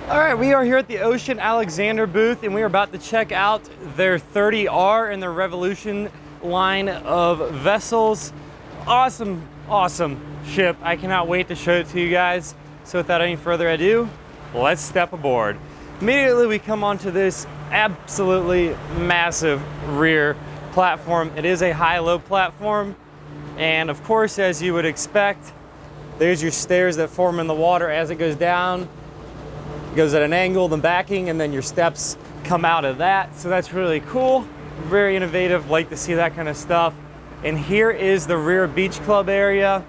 All right, we are here at the Ocean Alexander booth, and we are about to check out their 30R and their Revolution line of vessels. Awesome, awesome ship. I cannot wait to show it to you guys. So without any further ado, let's step aboard. Immediately we come onto this absolutely massive rear platform. It is a high-low platform, and of course, as you would expect, there's your stairs that form in the water as it goes down. It goes at an angle, the backing, and then your steps come out of that. So that's really cool, very innovative, like to see that kind of stuff. And here is the rear beach club area.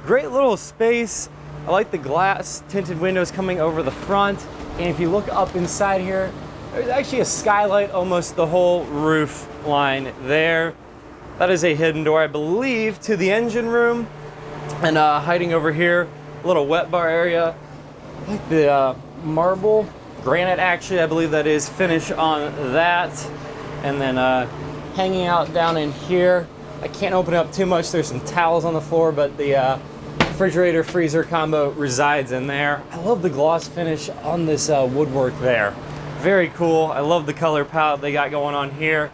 Great little space. I like the glass tinted windows coming over the front. And if you look up inside here, there's actually a skylight almost the whole roof line there. That is a hidden door, I believe, to the engine room. And hiding over here, a little wet bar area. I like the marble, granite actually, I believe that is, finish on that. And then hanging out down in here, I can't open it up too much, there's some towels on the floor, but the refrigerator freezer combo resides in there. I love the gloss finish on this woodwork there. Very cool. I love the color palette they got going on here.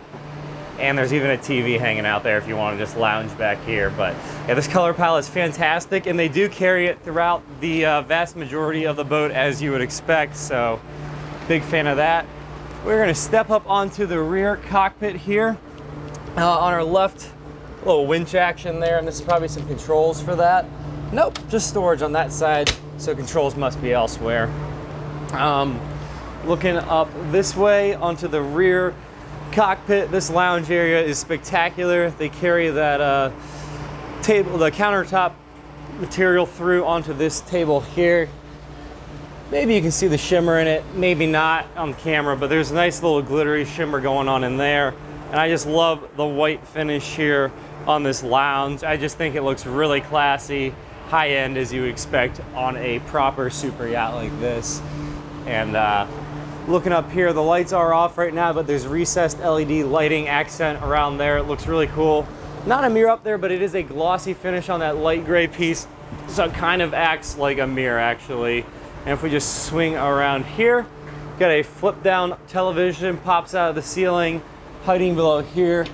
And there's even a TV hanging out there if you want to just lounge back here. But yeah, this color palette is fantastic, and they do carry it throughout the vast majority of the boat, as you would expect. So big fan of that. We're going to step up onto the rear cockpit here. On our left, a little winch action there, and this is probably some controls for that. Nope, just storage on that side, so controls must be elsewhere. Looking up this way onto the rear cockpit, this lounge area is spectacular. They carry that table, the countertop material through onto this table here. Maybe you can see the shimmer in it, maybe not on camera, but there's a nice little glittery shimmer going on in there. And I just love the white finish here on this lounge. I just think it looks really classy, high end as you would expect on a proper super yacht like this. And looking up here, the lights are off right now, but there's recessed LED lighting accent around there. It looks really cool. Not a mirror up there, but it is a glossy finish on that light gray piece, so it kind of acts like a mirror actually. And if we just swing around here, got a flip down television, pops out of the ceiling. Hiding below here,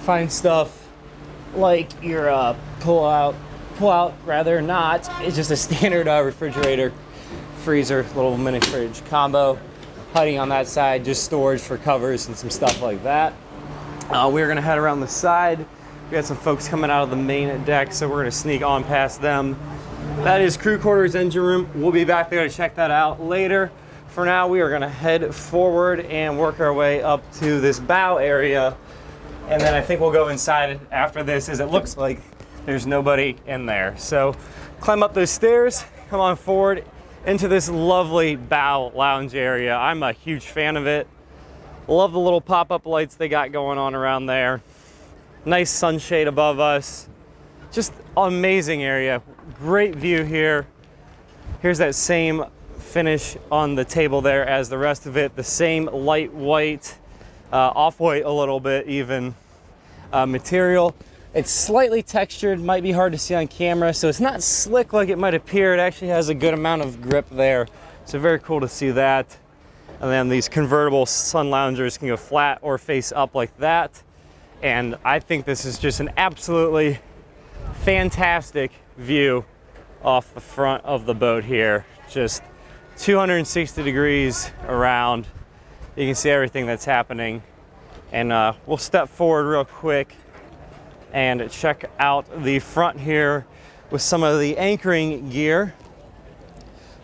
find stuff like your pull out rather not. It's just a standard refrigerator freezer, little mini fridge combo. Hiding on that side, just storage for covers and some stuff like that. We're gonna head around the side. We got some folks coming out of the main deck, so we're gonna sneak on past them. That is crew quarters, engine room. We'll be back there to check that out later. For now, we are gonna head forward and work our way up to this bow area. And then I think we'll go inside after this, as it looks like there's nobody in there. So climb up those stairs, come on forward into this lovely bow lounge area. I'm a huge fan of it. Love the little pop-up lights they got going on around there. Nice sunshade above us. Just amazing area. Great view here. Here's that same finish on the table there as the rest of it. The same light white, off-white a little bit even material. It's slightly textured, might be hard to see on camera, so it's not slick like it might appear. It actually has a good amount of grip there. So very cool to see that. And then these convertible sun loungers can go flat or face up like that. And I think this is just an absolutely fantastic view off the front of the boat here. Just 260 degrees around. You can see everything that's happening. And we'll step forward real quick and check out the front here with some of the anchoring gear.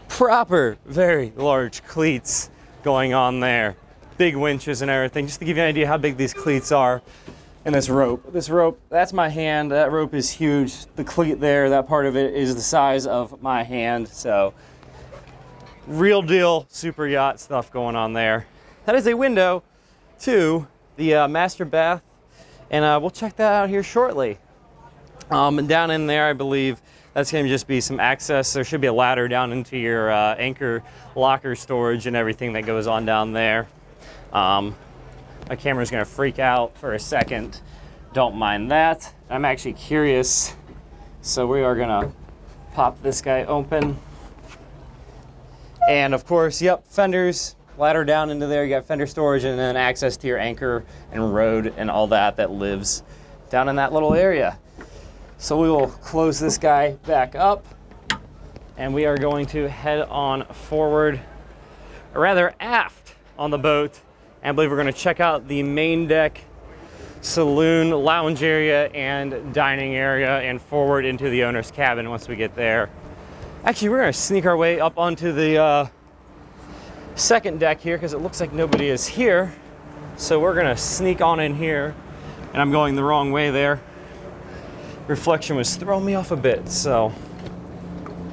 Proper, very large cleats going on there. Big winches and everything. Just to give you an idea how big these cleats are. And this rope, that's my hand. That rope is huge. The cleat there, that part of it is the size of my hand. So real deal super yacht stuff going on there. That is a window to the master bath, and we'll check that out here shortly. And down in there, I believe that's going to just be some access. There should be a ladder down into your anchor locker storage and everything that goes on down there. My camera's going to freak out for a second. Don't mind that. I'm actually curious, so we are going to pop this guy open. And of course, yep, fenders, ladder down into there. You got fender storage and then access to your anchor and road and all that lives down in that little area. So we will close this guy back up and we are going to head on forward, or rather aft on the boat. And I believe we're going to check out the main deck, saloon, lounge area, and dining area, and forward into the owner's cabin once we get there. Actually, we're going to sneak our way up onto the second deck here because it looks like nobody is here. So we're going to sneak on in here, and I'm going the wrong way there. Reflection was throwing me off a bit, so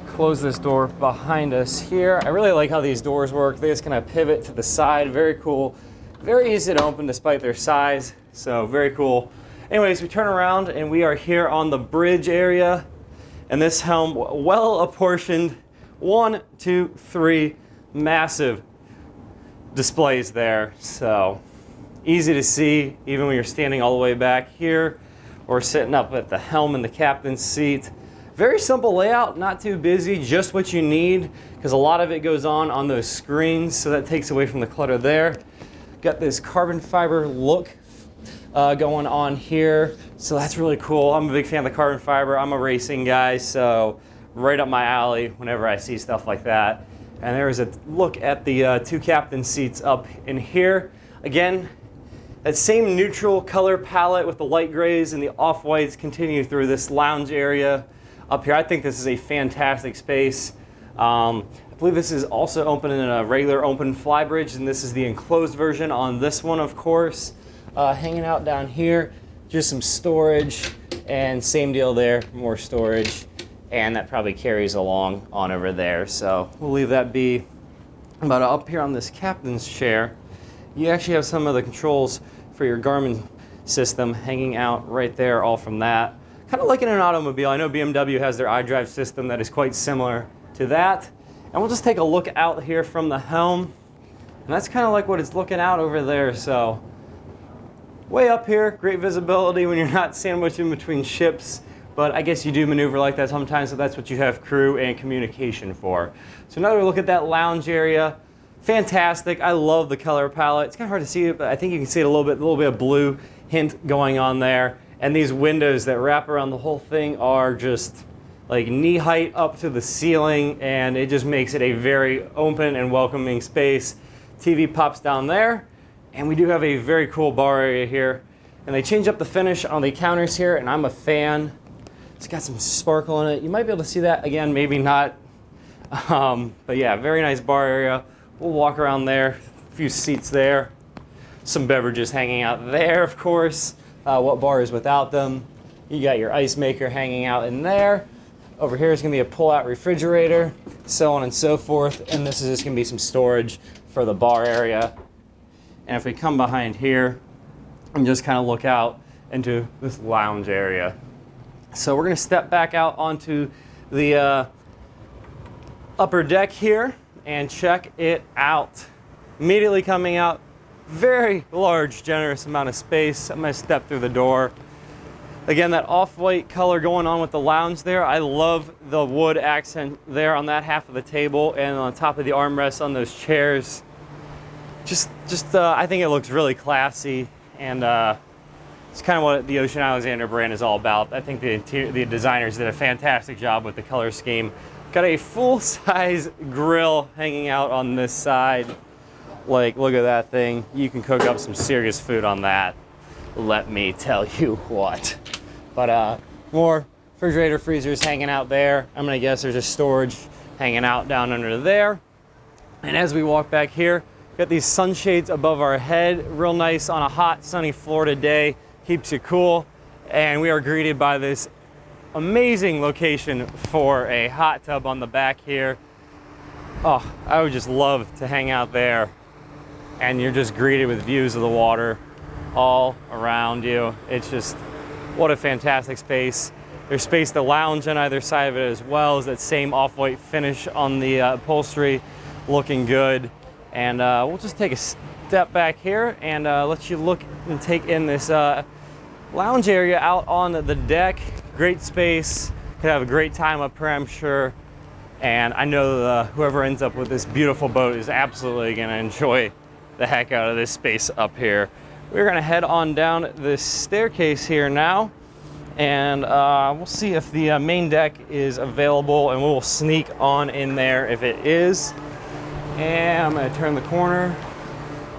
close this door behind us here. I really like how these doors work. They just kind of pivot to the side. Very cool. Very easy to open despite their size, so very cool. Anyways, we turn around and we are here on the bridge area, and this helm, well apportioned, 1, 2, 3 massive displays there, so easy to see even when you're standing all the way back here or sitting up at the helm in the captain's seat. Very simple layout, not too busy, just what you need, because a lot of it goes on those screens, so that takes away from the clutter there. Got this carbon fiber look going on here, so that's really cool. I'm a big fan of the carbon fiber. I'm a racing guy, so right up my alley whenever I see stuff like that. And there is a look at the 2 captain seats up in here. Again, that same neutral color palette with the light grays and the off-whites continue through this lounge area up here. I think this is a fantastic space. I believe this is also open in a regular open flybridge, and this is the enclosed version on this one, of course. Hanging out down here, just some storage, and same deal there, more storage, and that probably carries along on over there. So we'll leave that be. But up here on this captain's chair, you actually have some of the controls for your Garmin system hanging out right there, all from that. Kind of like in an automobile. I know BMW has their iDrive system that is quite similar to that. And we'll just take a look out here from the helm. And that's kind of like what it's looking out over there. So way up here, great visibility when you're not sandwiched in between ships. But I guess you do maneuver like that sometimes, so that's what you have crew and communication for. So another look at that lounge area. Fantastic. I love the color palette. It's kind of hard to see it, but I think you can see it a little bit of blue hint going on there. And these windows that wrap around the whole thing are just like knee height up to the ceiling, and it just makes it a very open and welcoming space. TV pops down there, and we do have a very cool bar area here. And they change up the finish on the counters here, and I'm a fan. It's got some sparkle in it. You might be able to see that again, maybe not. But yeah, very nice bar area. We'll walk around there, a few seats there. Some beverages hanging out there, of course. What bar is without them? You got your ice maker hanging out in there. Over here is going to be a pull-out refrigerator, so on and so forth. And this is just going to be some storage for the bar area. And if we come behind here and just kind of look out into this lounge area. So we're going to step back out onto the upper deck here and check it out. Immediately coming out, very large, generous amount of space. I'm going to step through the door. Again, that off-white color going on with the lounge there. I love the wood accent there on that half of the table and on top of the armrests on those chairs. I think it looks really classy, and it's kind of what the Ocean Alexander brand is all about. I think the designers did a fantastic job with the color scheme. Got a full-size grill hanging out on this side. Like, look at that thing. You can cook up some serious food on that. Let me tell you what. But more refrigerator freezers hanging out there. I'm gonna guess there's just storage hanging out down under there. And as we walk back here, got these sunshades above our head. Real nice on a hot, sunny Florida day. Keeps you cool. And we are greeted by this amazing location for a hot tub on the back here. Oh, I would just love to hang out there. And you're just greeted with views of the water all around you. It's just, what a fantastic space. There's space to lounge on either side of it, as well as that same off-white finish on the upholstery, looking good. And we'll just take a step back here and let you look and take in this lounge area out on the deck. Great space. Could have a great time up here, I'm sure. And I know whoever ends up with this beautiful boat is absolutely gonna enjoy the heck out of this space up here. We're gonna head on down this staircase here now, and we'll see if the main deck is available, and we'll sneak on in there if it is. And I'm gonna turn the corner.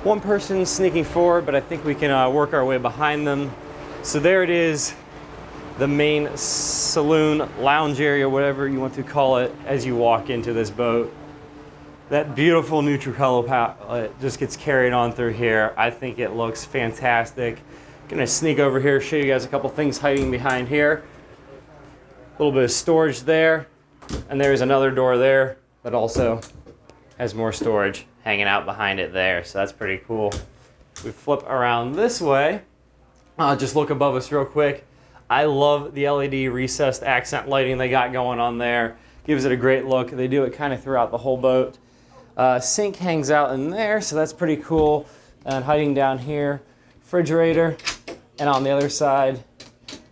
One person sneaking forward, but I think we can work our way behind them. So there it is, the main saloon lounge area, whatever you want to call it, as you walk into this boat. That beautiful neutral color palette just gets carried on through here. I think it looks fantastic. Gonna sneak over here, show you guys a couple things hiding behind here. A little bit of storage there, and there's another door there that also has more storage hanging out behind it there, so that's pretty cool. We flip around this way. Just look above us real quick. I love the LED recessed accent lighting they got going on there. Gives it a great look. They do it kind of throughout the whole boat. Sink hangs out in there, so that's pretty cool. And hiding down here, refrigerator. And on the other side,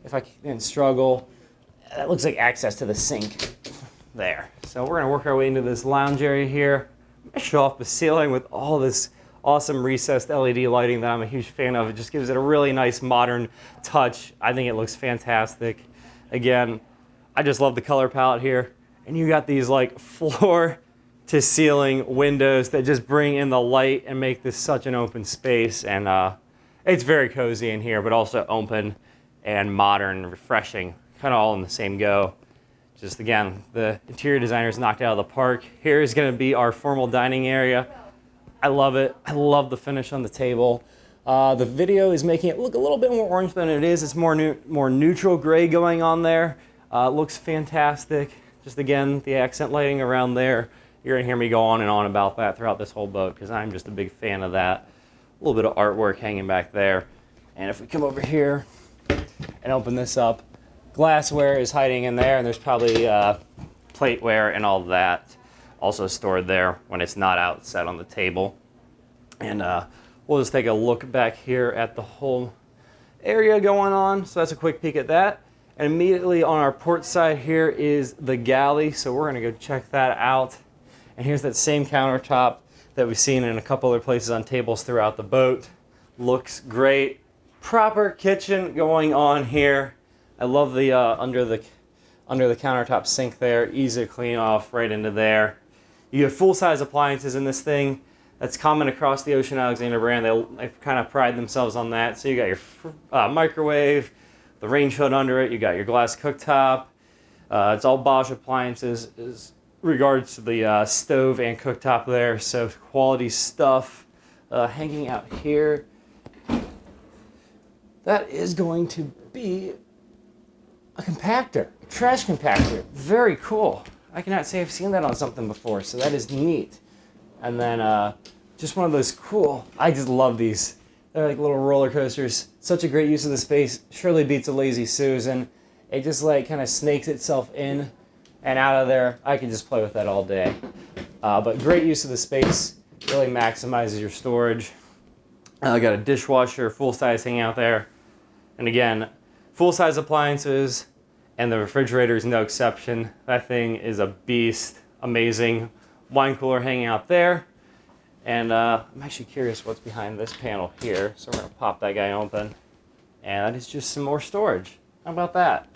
if I can struggle, that looks like access to the sink there. So we're gonna work our way into this lounge area here. I'm gonna show off the ceiling with all this awesome recessed LED lighting that I'm a huge fan of. It just gives it a really nice modern touch. I think it looks fantastic. Again, I just love the color palette here. And you got these like floor to ceiling windows that just bring in the light and make this such an open space. And it's very cozy in here, but also open and modern, refreshing, kind of all in the same go. Just again, the interior designers knocked it out of the park. Here is gonna be our formal dining area. I love it. I love the finish on the table. The video is making it look a little bit more orange than it is. It's more neutral gray going on there. It looks fantastic. Just again, the accent lighting around there. You're gonna hear me go on and on about that throughout this whole boat because I'm just a big fan of that. A little bit of artwork hanging back there. And if we come over here and open this up, glassware is hiding in there, and there's probably plateware and all that also stored there when it's not out set on the table. And we'll just take a look back here at the whole area going on. So that's a quick peek at that. And immediately on our port side here is the galley. So we're gonna go check that out. And here's that same countertop that we've seen in a couple other places on tables throughout the boat. Looks great. Proper kitchen going on here. I love the under the countertop sink there. Easy to clean off right into there. You have full-size appliances in this thing. That's common across the Ocean Alexander brand. They kind of pride themselves on that. So you got your microwave, the range hood under it. You got your glass cooktop. It's all Bosch appliances as regards to the stove and cooktop there. So quality stuff. Hanging out here. That is going to be a compactor, a trash compactor. Very cool. I cannot say I've seen that on something before, so that is neat. And then just one of those cool, I just love these. They're like little roller coasters. Such a great use of the space. Surely beats a Lazy Susan. It just like kind of snakes itself in and out of there. I could just play with that all day. But great use of the space. Really maximizes your storage. I got a dishwasher, full size hanging out there. And again, full size appliances. And the refrigerator is no exception. That thing is a beast. Amazing. Wine cooler hanging out there. And I'm actually curious what's behind this panel here. So we're going to pop that guy open. And that is just some more storage. How about that?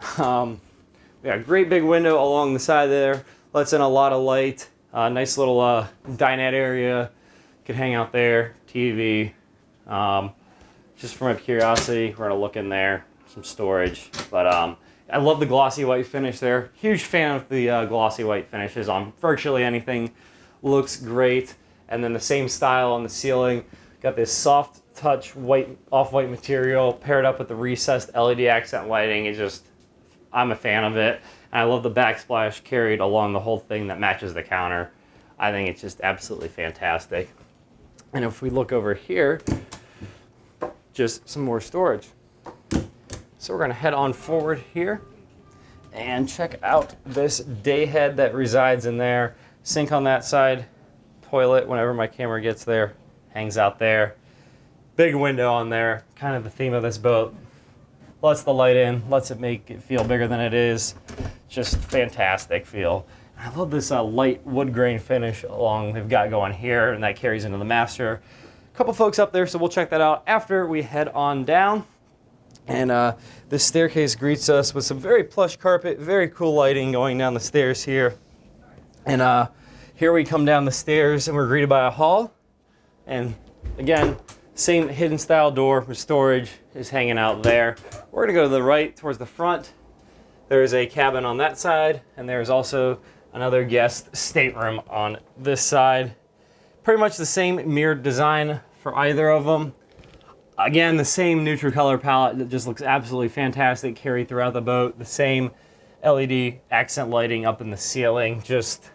We got a great big window along the side there. Lets in a lot of light. Nice little dinette area. Could hang out there. TV. Just for my curiosity, we're going to look in there. Some storage, but I love the glossy white finish there. Huge fan of the glossy white finishes on virtually anything. Looks great. And then the same style on the ceiling. Got this soft touch white, off-white material paired up with the recessed LED accent lighting. It's just, I'm a fan of it. And I love the backsplash carried along the whole thing that matches the counter. I think it's just absolutely fantastic. And if we look over here, just some more storage. So we're going to head on forward here and check out this day head that resides in there. Sink on that side, toilet whenever my camera gets there, hangs out there. Big window on there, kind of the theme of this boat. Lets the light in, lets it make it feel bigger than it is. Just fantastic feel. I love this light wood grain finish along they've got going here, and that carries into the master. A couple folks up there, so we'll check that out after we head on down. And this staircase greets us with some very plush carpet, very cool lighting going down the stairs here. And here we come down the stairs and we're greeted by a hall. And again, same hidden style door with storage is hanging out there. We're gonna go to the right towards the front. There is a cabin on that side, and there's also another guest stateroom on this side. Pretty much the same mirrored design for either of them. Again, the same neutral color palette that just looks absolutely fantastic carried throughout the boat. The same LED accent lighting up in the ceiling. Just,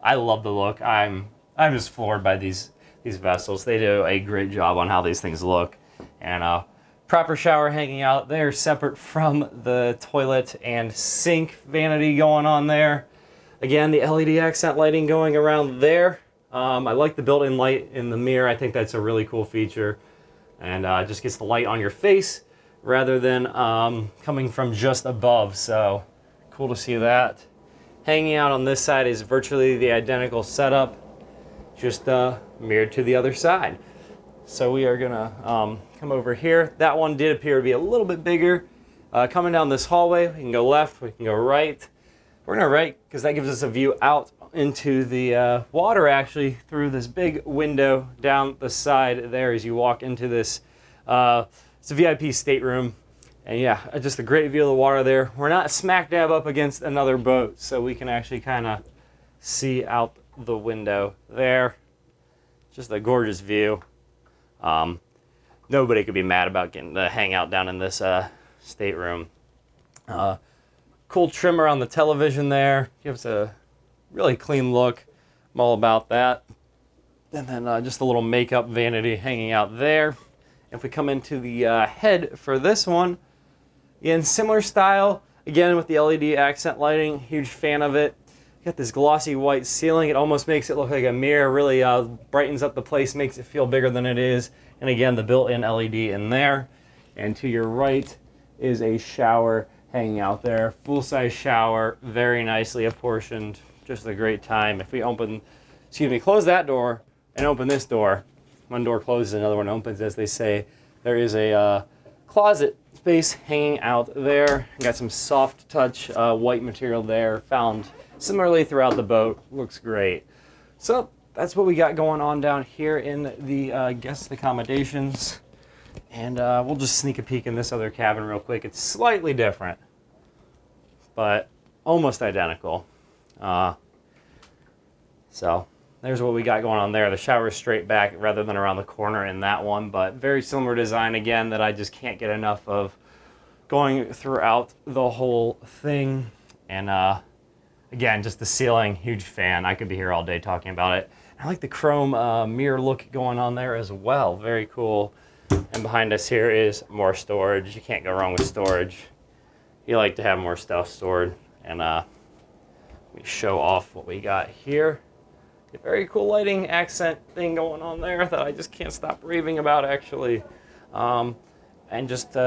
I love the look. I'm just floored by these vessels. They do a great job on how these things look. And proper shower hanging out there, separate from the toilet and sink vanity going on there. Again, the LED accent lighting going around there. I like the built-in light in the mirror. I think that's a really cool feature. And just gets the light on your face rather than coming from just above. So cool to see that. Hanging out on this side is virtually the identical setup, just mirrored to the other side. So we are gonna come over here. That one did appear to be a little bit bigger. Coming down this hallway, we can go left, we can go right. We're gonna right because that gives us a view out into the water, actually, through this big window down the side there as you walk into this. It's a VIP stateroom, and yeah, just a great view of the water there. We're not smack dab up against another boat, so we can actually kind of see out the window there. Just a gorgeous view. Nobody could be mad about getting to hang out down in this stateroom. Cool trimmer on the television there. Gives a really clean look. I'm all about that. And then just a little makeup vanity hanging out there. If we come into the head for this one, again, similar style. Again, with the LED accent lighting, huge fan of it. Got this glossy white ceiling. It almost makes it look like a mirror. Really brightens up the place, makes it feel bigger than it is. And again, the built-in LED in there. And to your right is a shower hanging out there. Full-size shower, very nicely apportioned. Just a great time. If we close that door and open this door, one door closes, another one opens, as they say. There is a closet space hanging out there. Got some soft touch white material there, found similarly throughout the boat. Looks great. So that's what we got going on down here in the guest accommodations. And we'll just sneak a peek in this other cabin real quick. It's slightly different, but almost identical. So there's what we got going on there. The shower is straight back rather than around the corner in that one, but very similar design again that I just can't get enough of going throughout the whole thing. And again, just the ceiling, huge fan. I could be here all day talking about it. I like the chrome mirror look going on there as well. Very cool. And behind us here is more storage. You can't go wrong with storage. You like to have more stuff stored. And let me show off what we got here. A very cool lighting accent thing going on there that I just can't stop raving about, actually. And just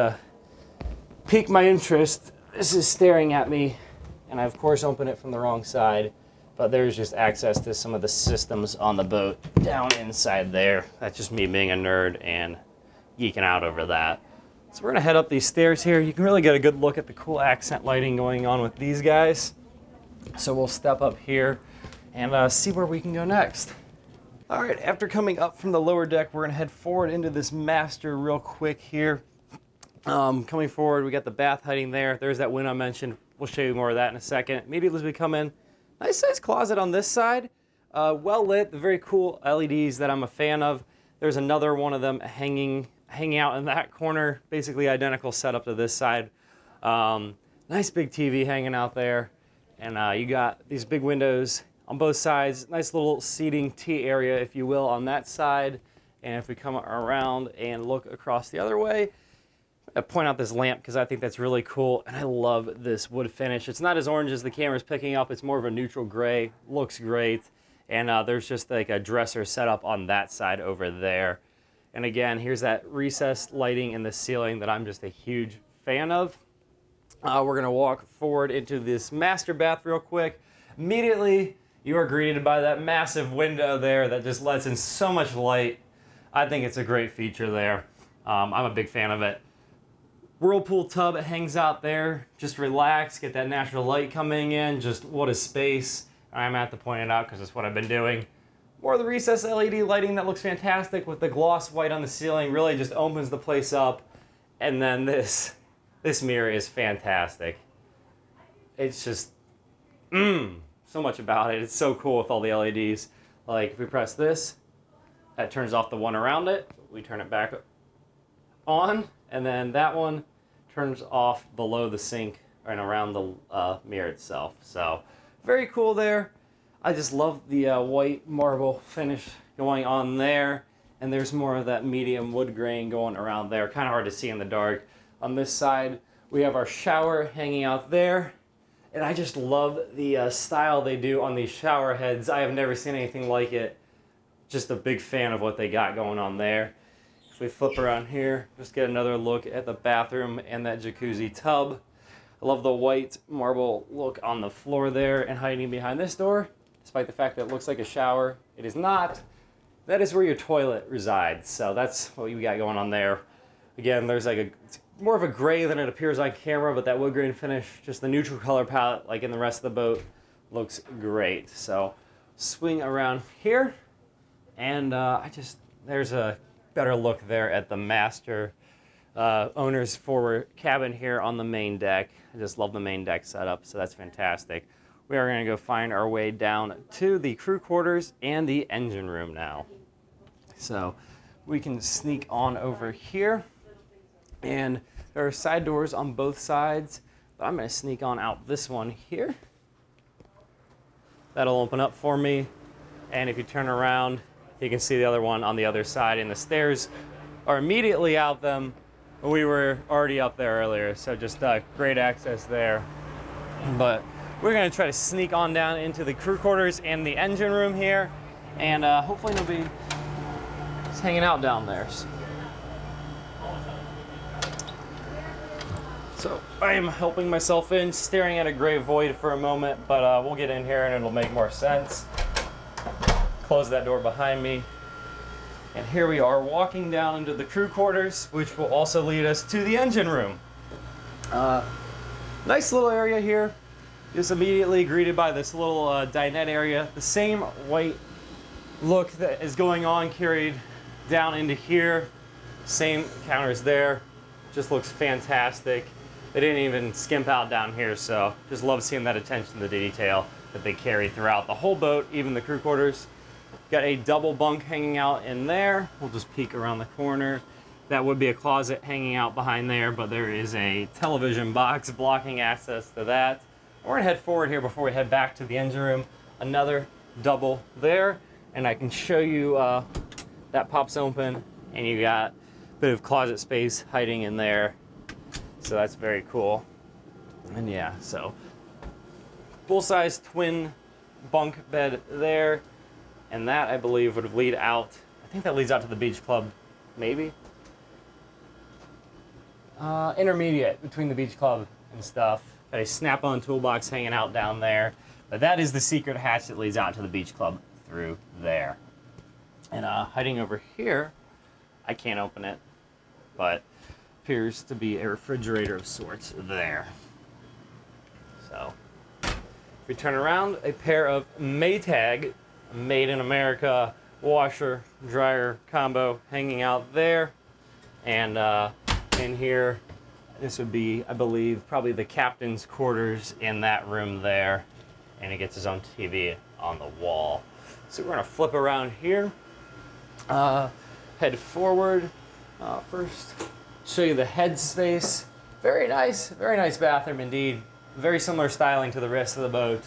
pique my interest, this is staring at me, and I of course open it from the wrong side, but there's just access to some of the systems on the boat down inside there. That's just me being a nerd and geeking out over that. So we're gonna head up these stairs here. You can really get a good look at the cool accent lighting going on with these guys. So we'll step up here and see where we can go next. All right, after coming up from the lower deck, we're gonna head forward into this master real quick here. Coming forward, we got the bath hiding there. There's that window I mentioned. We'll show you more of that in a second. Immediately as we come in, nice size closet on this side. Well lit, the very cool LEDs that I'm a fan of. There's another one of them hanging out in that corner, basically identical setup to this side. Nice big TV hanging out there. And you got these big windows on both sides. Nice little seating tea area, if you will, on that side. And if we come around and look across the other way, I point out this lamp because I think that's really cool. And I love this wood finish. It's not as orange as the camera's picking up. It's more of a neutral gray. Looks great. And there's just like a dresser set up on that side over there. And again, here's that recessed lighting in the ceiling that I'm just a huge fan of. We're gonna walk forward into this master bath real quick. Immediately, you are greeted by that massive window there that just lets in so much light. I think it's a great feature there. I'm a big fan of it. Whirlpool tub hangs out there. Just relax, get that natural light coming in. Just what a space. I'm gonna have to point it out because it's what I've been doing. More of the recessed LED lighting that looks fantastic with the gloss white on the ceiling. Really just opens the place up. And then this mirror is fantastic. It's just, so much about it. It's so cool with all the LEDs. Like if we press this, that turns off the one around it. We turn it back on, and then that one turns off below the sink and around the mirror itself. So very cool there. I just love the white marble finish going on there, and there's more of that medium wood grain going around there. Kind of hard to see in the dark. On this side, we have our shower hanging out there, and I just love the style they do on these shower heads. I have never seen anything like it. Just a big fan of what they got going on there. If we flip around here, just get another look at the bathroom and that jacuzzi tub. I love the white marble look on the floor there, and hiding behind this door, despite the fact that it looks like a shower, it is not. That is where your toilet resides. So that's what you got going on there. Again, there's like it's more of a gray than it appears on camera, but that wood grain finish, just the neutral color palette like in the rest of the boat, looks great. So swing around here, and there's a better look there at the master owner's forward cabin here on the main deck. I just love the main deck setup, so that's fantastic. We are going to go find our way down to the crew quarters and the engine room now. So we can sneak on over here, and there are side doors on both sides, but I'm going to sneak on out this one here. That'll open up for me, and if you turn around, you can see the other one on the other side, and the stairs are immediately out them. We were already up there earlier, so just great access there. But we're going to try to sneak on down into the crew quarters and the engine room here, and hopefully nobody is hanging out down there. So I am helping myself in, staring at a gray void for a moment, but we'll get in here and it'll make more sense. Close that door behind me. And here we are walking down into the crew quarters, which will also lead us to the engine room. Nice little area here. Just immediately greeted by this little dinette area. The same white look that is going on carried down into here. Same counters there. Just looks fantastic. They didn't even skimp out down here, so just love seeing that attention to detail that they carry throughout the whole boat, even the crew quarters. Got a double bunk hanging out in there. We'll just peek around the corner. That would be a closet hanging out behind there, but there is a television box blocking access to that. We're gonna head forward here before we head back to the engine room. Another double there, and I can show you that pops open, and you got a bit of closet space hiding in there. So that's very cool. And yeah, so full-size twin bunk bed there. And that, I believe, would lead out, I think that leads out to the beach club, maybe? Intermediate between the beach club and stuff. Got a snap-on toolbox hanging out down there. But that is the secret hatch that leads out to the beach club through there. And hiding over here, I can't open it, but appears to be a refrigerator of sorts there. So, if we turn around, a pair of Maytag Made in America washer dryer combo hanging out there, and in here this would be, I believe, probably the captain's quarters in that room there, and he gets his own TV on the wall. So we're gonna flip around here, head forward. First show you the head space. Very nice bathroom indeed. Very similar styling to the rest of the boat.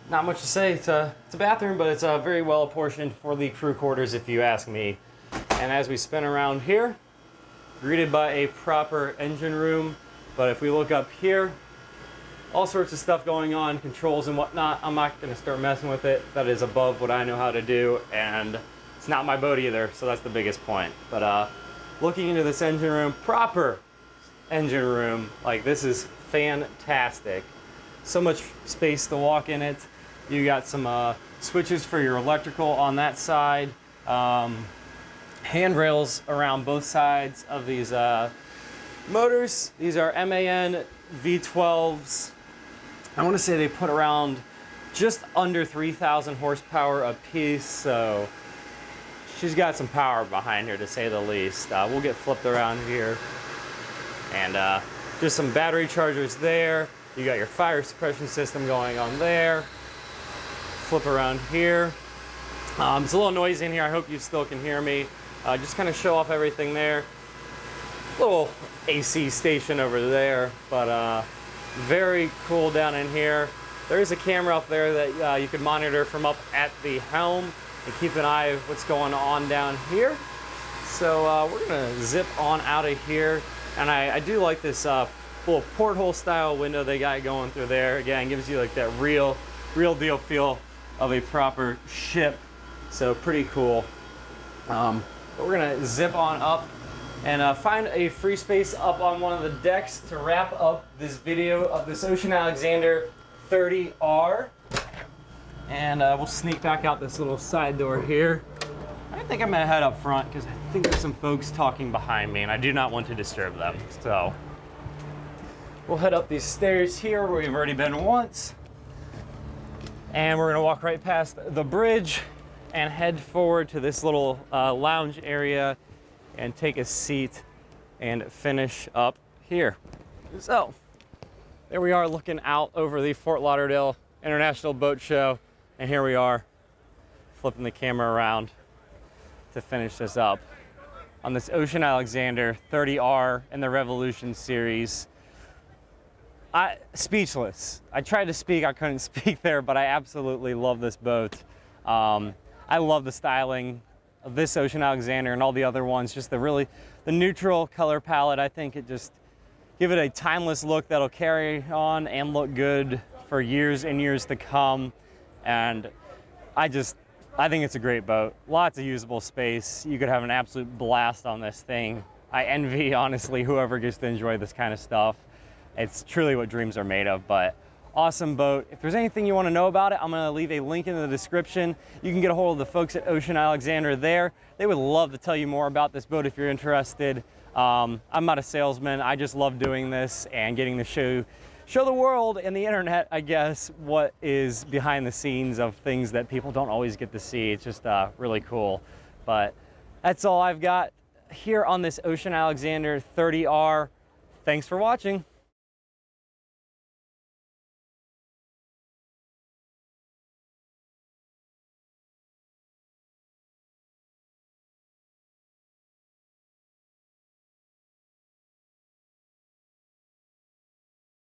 Not much to say. It's a bathroom, but it's very well apportioned for the crew quarters, if you ask me. And as we spin around here, greeted by a proper engine room. But if we look up here, all sorts of stuff going on, controls and whatnot. I'm not going to start messing with it. That is above what I know how to do, and it's not my boat either, so that's the biggest point. But looking into this engine room, proper engine room, like this is fantastic. So much space to walk in it. You got some switches for your electrical on that side. Handrails around both sides of these motors. These are MAN V12s. I want to say they put around just under 3,000 horsepower a piece, so she's got some power behind her, to say the least. We'll get flipped around here. And just some battery chargers there. You got your fire suppression system going on there. Flip around here. It's a little noisy in here. I hope you still can hear me. Just kind of show off everything there. Little AC station over there, but very cool down in here. There is a camera up there that you can monitor from up at the helm and keep an eye of what's going on down here. So we're gonna zip on out of here. And I do like this little porthole style window they got going through there. Again, gives you like that real deal feel of a proper ship. So pretty cool. But we're gonna zip on up and find a free space up on one of the decks to wrap up this video of this Ocean Alexander 30R. And we'll sneak back out this little side door here. I think I'm gonna head up front because I think there's some folks talking behind me and I do not want to disturb them. So we'll head up these stairs here where we've already been once. And we're gonna walk right past the bridge and head forward to this little lounge area and take a seat and finish up here. So there we are, looking out over the Fort Lauderdale International Boat Show. And here we are, flipping the camera around to finish this up on this Ocean Alexander 30R in the Revolution series. Speechless. I tried to speak, I couldn't speak there, but I absolutely love this boat. I love the styling of this Ocean Alexander and all the other ones, just the neutral color palette. I think it just give it a timeless look that'll carry on and look good for years and years to come. And I think it's a great boat. Lots of usable space. You could have an absolute blast on this thing. I envy, honestly, whoever gets to enjoy this kind of stuff. It's truly what dreams are made of, but awesome boat. If there's anything you want to know about it, I'm going to leave a link in the description. You can get a hold of the folks at Ocean Alexander there. They would love to tell you more about this boat if you're interested. I'm not a salesman. I just love doing this and getting to show the world and the internet, I guess, what is behind the scenes of things that people don't always get to see. It's just really cool. But that's all I've got here on this Ocean Alexander 30R. Thanks for watching.